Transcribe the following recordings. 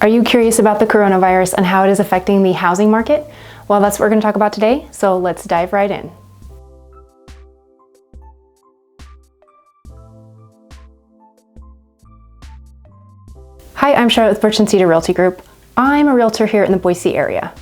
Are you curious about the coronavirus and how it is affecting the housing market? Well, that's what we're going to talk about today, so let's dive right in. Hi, I'm Charlotte with Birch & Cedar Realty Group. I'm a realtor here in the Boise area.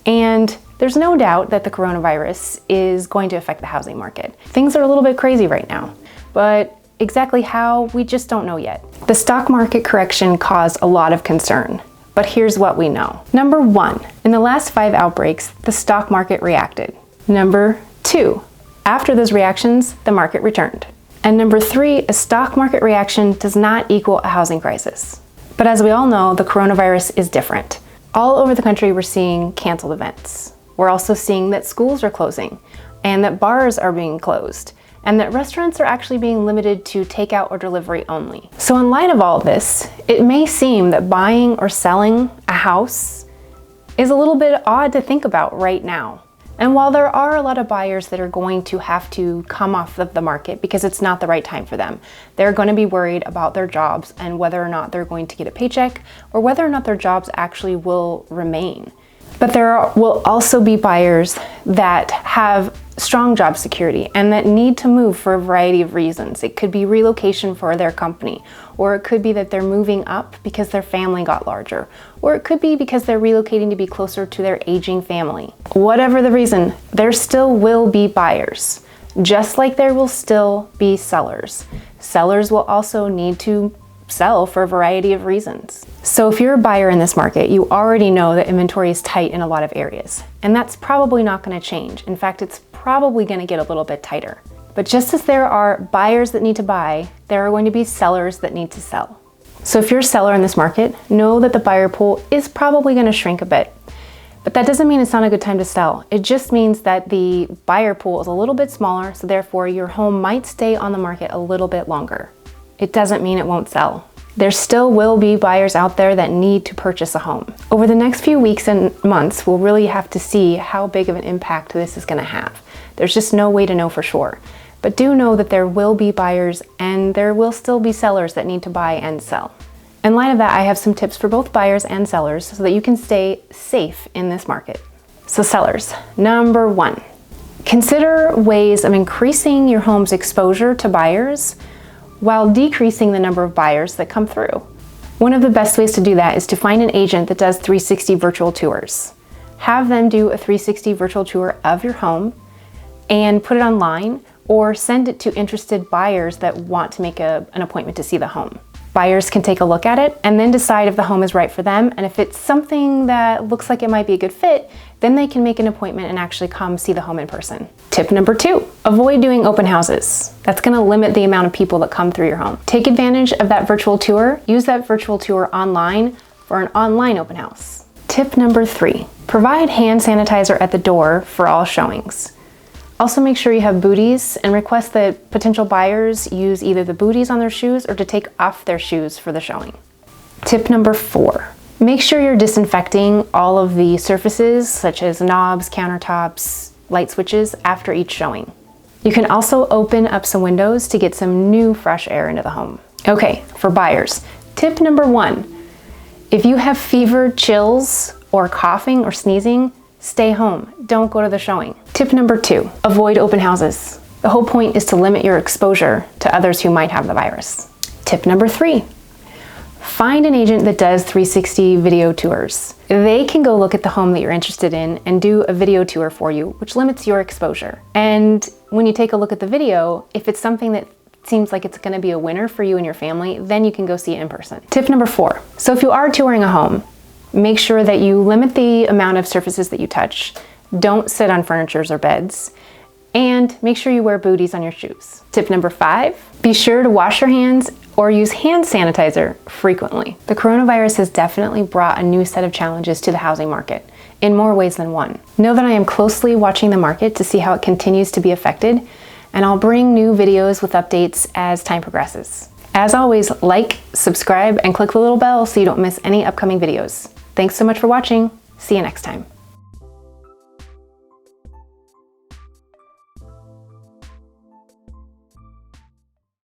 And there's no doubt that the coronavirus is going to affect the housing market. Things are a little bit crazy right now, but exactly how, we just don't know yet. The stock market correction caused a lot of concern, but here's what we know. Number one, in the last 5 outbreaks, the stock market reacted. Number two, after those reactions, the market returned. And number three, a stock market reaction does not equal a housing crisis. But as we all know, the coronavirus is different. All over the country, we're seeing canceled events. We're also seeing that schools are closing, and that bars are being closed, and that restaurants are actually being limited to takeout or delivery only. So in light of all this, it may seem that buying or selling a house is a little bit odd to think about right now. And while there are a lot of buyers that are going to have to come off of the market because it's not the right time for them, they're going to be worried about their jobs and whether or not they're going to get a paycheck or whether or not their jobs actually will remain. But there will also be buyers that have strong job security and that need to move for a variety of reasons. It could be relocation for their company, or it could be that they're moving up because their family got larger, or it could be because they're relocating to be closer to their aging family. Whatever the reason, there still will be buyers, just like there will still be sellers. Sellers will also need to sell for a variety of reasons. So if you're a buyer in this market, you already know that inventory is tight in a lot of areas, and that's probably not going to change. In fact, it's probably going to get a little bit tighter. But just as there are buyers that need to buy, there are going to be sellers that need to sell. So if you're a seller in this market, know that the buyer pool is probably going to shrink a bit. But that doesn't mean it's not a good time to sell. It just means that the buyer pool is a little bit smaller, so therefore your home might stay on the market a little bit longer. It doesn't mean it won't sell. There still will be buyers out there that need to purchase a home. Over the next few weeks and months, we'll really have to see how big of an impact this is going to have. There's just no way to know for sure. But do know that there will be buyers and there will still be sellers that need to buy and sell. In light of that, I have some tips for both buyers and sellers so that you can stay safe in this market. So sellers, number one, consider ways of increasing your home's exposure to buyers while decreasing the number of buyers that come through. One of the best ways to do that is to find an agent that does 360 virtual tours. Have them do a 360 virtual tour of your home and put it online, or send it to interested buyers that want to make an appointment to see the home. Buyers can take a look at it and then decide if the home is right for them, and if it's something that looks like it might be a good fit, then they can make an appointment and actually come see the home in person. Tip number two, avoid doing open houses. That's going to limit the amount of people that come through your home. Take advantage of that virtual tour. Use that virtual tour online for an online open house. Tip number three, provide hand sanitizer at the door for all showings. Also make sure you have booties and request that potential buyers use either the booties on their shoes or to take off their shoes for the showing. Tip number four, make sure you're disinfecting all of the surfaces such as knobs, countertops, light switches after each showing. You can also open up some windows to get some new fresh air into the home. Okay, for buyers, tip number one, if you have fever, chills, or coughing or sneezing, stay home. Don't go to the showing. Tip number two, avoid open houses. The whole point is to limit your exposure to others who might have the virus. Tip number three, find an agent that does 360 video tours. They can go look at the home that you're interested in and do a video tour for you, which limits your exposure. And when you take a look at the video, if it's something that seems like it's going to be a winner for you and your family, then you can go see it in person. Tip number four, so if you are touring a home, make sure that you limit the amount of surfaces that you touch. Don't sit on furnitures or beds. And make sure you wear booties on your shoes. Tip number five, be sure to wash your hands or use hand sanitizer frequently. The coronavirus has definitely brought a new set of challenges to the housing market in more ways than one. Know that I am closely watching the market to see how it continues to be affected, and I'll bring new videos with updates as time progresses. As always, like, subscribe, and click the little bell so you don't miss any upcoming videos. Thanks so much for watching. See you next time.